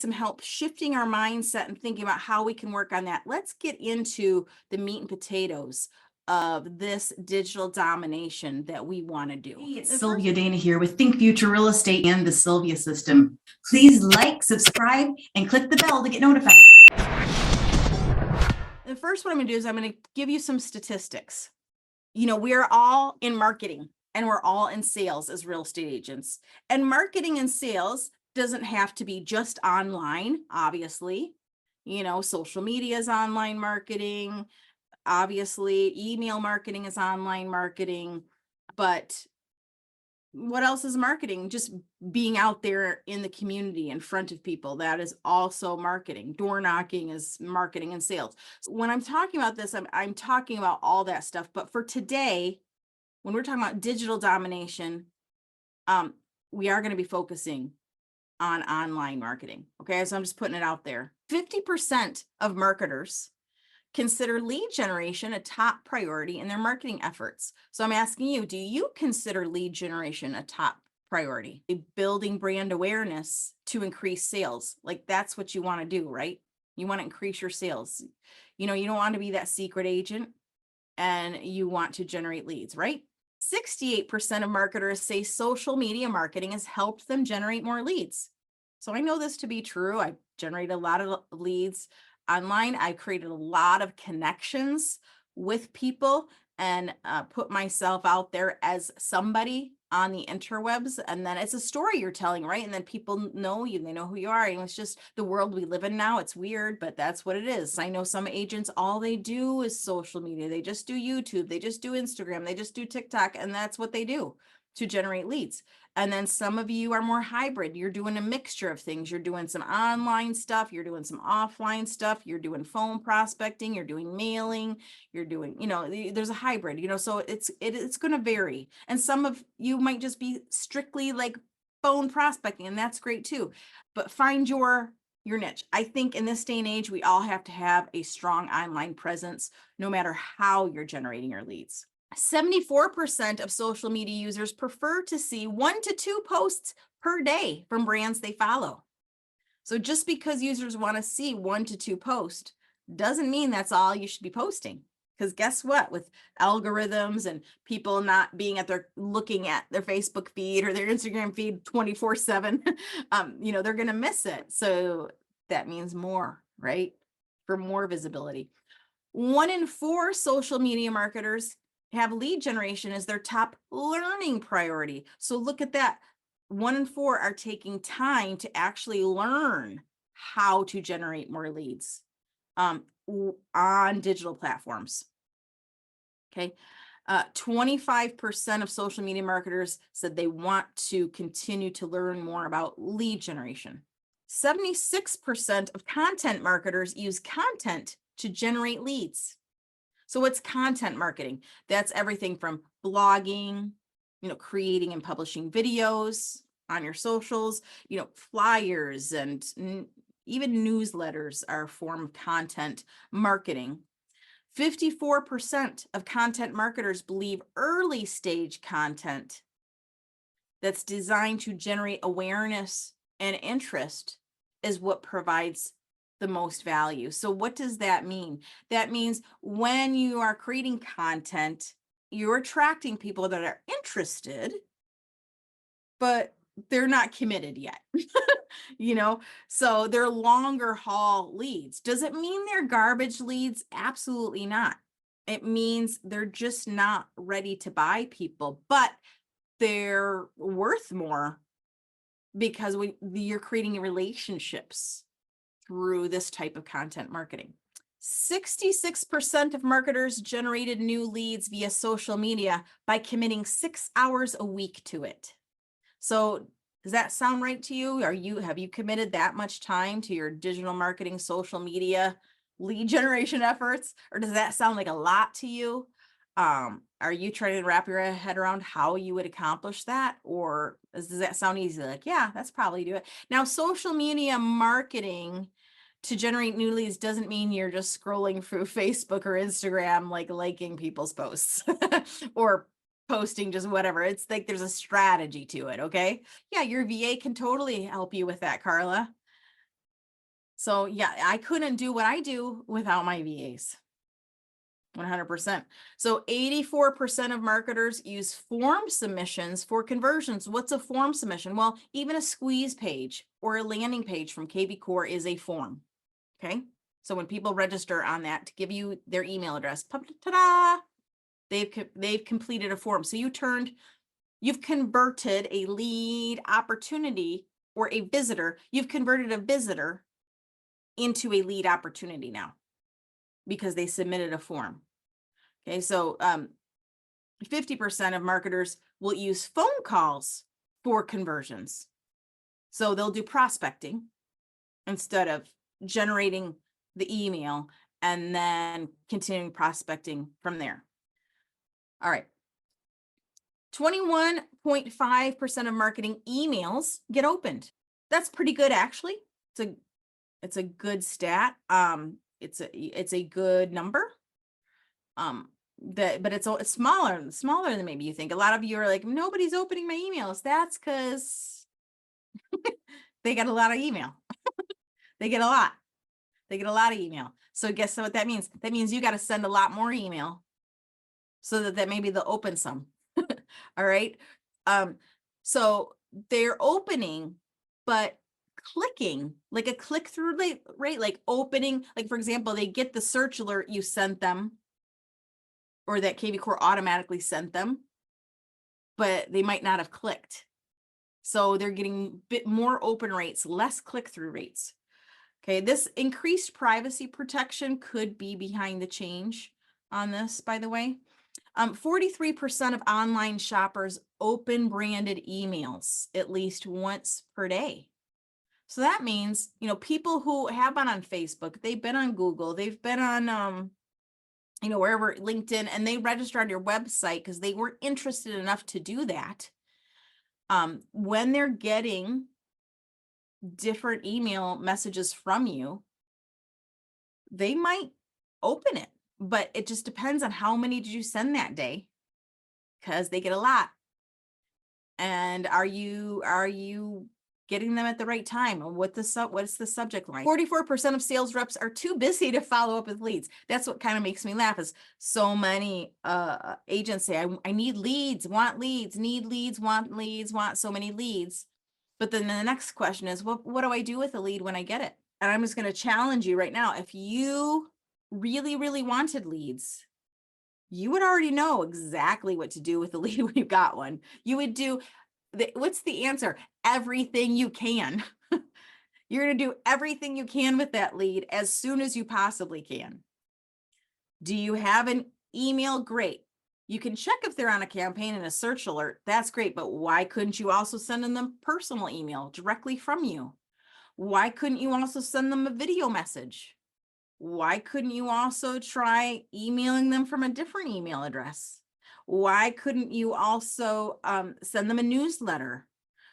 some help shifting our mindset and thinking about how we can work on that. Let's get into the meat and potatoes of this digital domination that we want to do. Hey, it's Sylvia Dana here with Think Future Real Estate and the Sylvia System. Please like, subscribe, and click the bell to get notified. The first one I'm going to do is I'm going to give you some statistics. We're all in marketing and we're all in sales as real estate agents. And marketing and sales doesn't have to be just online, obviously. Social media is online marketing. Obviously, email marketing is online marketing. But what else is marketing? Just being out there in the community in front of people. That is also marketing. Door knocking is marketing and sales. So when I'm talking about this, I'm talking about all that stuff. But for today, when we're talking about digital domination, we are going to be focusing on online marketing. Okay, so I'm just putting it out there. 50% of marketers consider lead generation a top priority in their marketing efforts. So I'm asking you, do you consider lead generation a top priority? Building brand awareness to increase sales. Like that's what you want to do, right? You want to increase your sales. You don't want to be that secret agent, and you want to generate leads, right? 68% of marketers say social media marketing has helped them generate more leads. So I know this to be true. I've generated a lot of leads online. I created a lot of connections with people and put myself out there as somebody on the interwebs. And then it's a story you're telling, right? And then people know you, they know who you are. And it's just the world we live in now. It's weird, but that's what it is. I know some agents, all they do is social media. They just do YouTube. They just do Instagram. They just do TikTok. And that's what they do to generate leads. And then some of you are more hybrid. You're doing a mixture of things. You're doing some online stuff. You're doing some offline stuff. You're doing phone prospecting. You're doing mailing. You're doing, there's a hybrid, so it's going to vary. And some of you might just be strictly like phone prospecting, and that's great too. But find your niche. I think in this day and age, we all have to have a strong online presence, no matter how you're generating your leads. 74% of social media users prefer to see 1 to 2 posts per day from brands they follow. So just because users want to see 1 to 2 posts doesn't mean that's all you should be posting. Because guess what? With algorithms and people not being looking at their Facebook feed or their Instagram feed 24/7, they're going to miss it. So that means more, right? For more visibility. 1 in 4 social media marketers have lead generation as their top learning priority. So look at that. 1 in 4 are taking time to actually learn how to generate more leads on digital platforms. Okay. 25% of social media marketers said they want to continue to learn more about lead generation. 76% of content marketers use content to generate leads. So what's content marketing? That's everything from blogging, creating and publishing videos on your socials, flyers, and even newsletters are a form of content marketing. 54% of content marketers believe early stage content that's designed to generate awareness and interest is what provides the most value. So what does that mean? That means when you are creating content, you're attracting people that are interested, but they're not committed yet. So they're longer haul leads. Does it mean they're garbage leads? Absolutely not. It means they're just not ready to buy people, but they're worth more because you're creating relationships through this type of content marketing. 66% of marketers generated new leads via social media by committing 6 hours a week to it. So does that sound right to you? Have you committed that much time to your digital marketing, social media, lead generation efforts? Or does that sound like a lot to you? Are you trying to wrap your head around how you would accomplish that? Or does that sound easy? Like, yeah, that's probably do it. Now, social media marketing to generate new leads doesn't mean you're just scrolling through Facebook or Instagram, like liking people's posts or posting just whatever. It's like there's a strategy to it. Okay. Yeah, your VA can totally help you with that, Carla. So yeah, I couldn't do what I do without my VAs. 100%. So 84% of marketers use form submissions for conversions. What's a form submission? Well, even a squeeze page or a landing page from kvCore is a form. Okay. So when people register on that to give you their email address, ta-da, they've completed a form. So you've converted a lead opportunity or a visitor. You've converted a visitor into a lead opportunity now because they submitted a form. Okay, so 50% of marketers will use phone calls for conversions. So they'll do prospecting instead of generating the email and then continuing prospecting from there. All right. 21.5% of marketing emails get opened. That's pretty good, actually. It's a good stat. It's a good number. But it's smaller than maybe you think. A lot of you are like, nobody's opening my emails. That's because they get a lot of email. They get a lot of email. So guess what that means? That means you got to send a lot more email so that maybe they'll open some. All right. So they're opening, but clicking, like a click-through rate, right? Like opening, like for example, they get the search alert you sent them, or that kvCore automatically sent them, but they might not have clicked. So they're getting a bit more open rates, less click-through rates. Okay, this increased privacy protection could be behind the change on this, by the way. 43% of online shoppers open branded emails at least once per day. So that means, people who have been on Facebook, they've been on Google, they've been on, wherever, LinkedIn, and they register on your website because they were interested enough to do that. When they're getting different email messages from you, they might open it, but it just depends on how many did you send that day, because they get a lot. And are you getting them at the right time? What's the subject line? 44% of sales reps are too busy to follow up with leads. That's what kind of makes me laugh, is so many agents say, I need leads, want leads, need leads, want leads, want so many leads. But then the next question is, what do I do with a lead when I get it? And I'm just going to challenge you right now. If you really, really wanted leads, you would already know exactly what to do with the lead when you got one. You would do what's the answer? Everything you can. You're going to do everything you can with that lead as soon as you possibly can. Do you have an email? Great. You can check if they're on a campaign and a search alert. That's great. But why couldn't you also send them personal email directly from you? Why couldn't you also send them a video message? Why couldn't you also try emailing them from a different email address? Why couldn't you also send them a newsletter?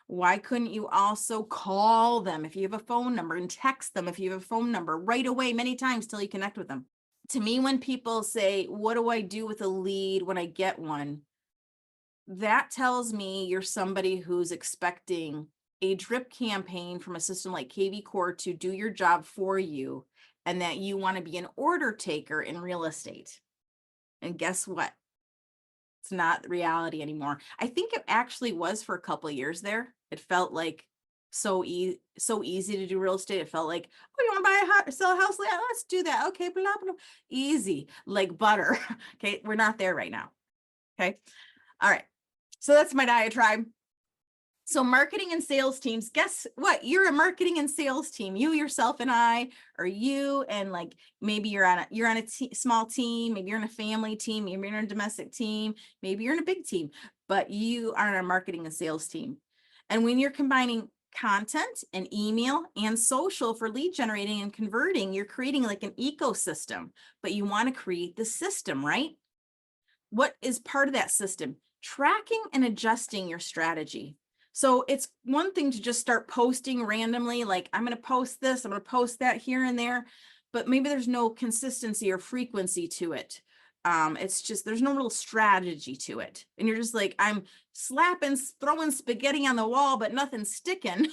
Why couldn't you also call them if you have a phone number, and text them if you have a phone number right away, many times till you connect with them? To me, when people say, what do I do with a lead when I get one? That tells me you're somebody who's expecting a drip campaign from a system like kvCore to do your job for you, and that you want to be an order taker in real estate. And guess what? It's not reality anymore. I think it actually was for a couple of years there. It felt like so easy to do real estate. It felt like, oh, you want to buy a house, sell a house? Yeah, let's do that. Okay, blah, blah, blah. Easy, like butter. Okay, we're not there right now. Okay, all right. So that's my diatribe. So marketing and sales teams, guess what? You're a marketing and sales team. You, yourself, and I, or you, and like maybe you're on a small team, maybe you're in a family team, maybe you're in a domestic team, maybe you're in a big team, but you are on a marketing and sales team. And when you're combining content and email and social for lead generating and converting, you're creating like an ecosystem, but you want to create the system, right? What is part of that system? Tracking and adjusting your strategy. So it's one thing to just start posting randomly, like I'm going to post this, I'm going to post that here and there, but maybe there's no consistency or frequency to it. It's just, there's no real strategy to it. And you're just like, I'm throwing spaghetti on the wall, but nothing's sticking,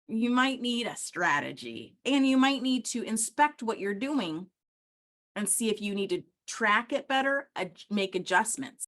you might need a strategy, and you might need to inspect what you're doing and see if you need to track it better, make adjustments.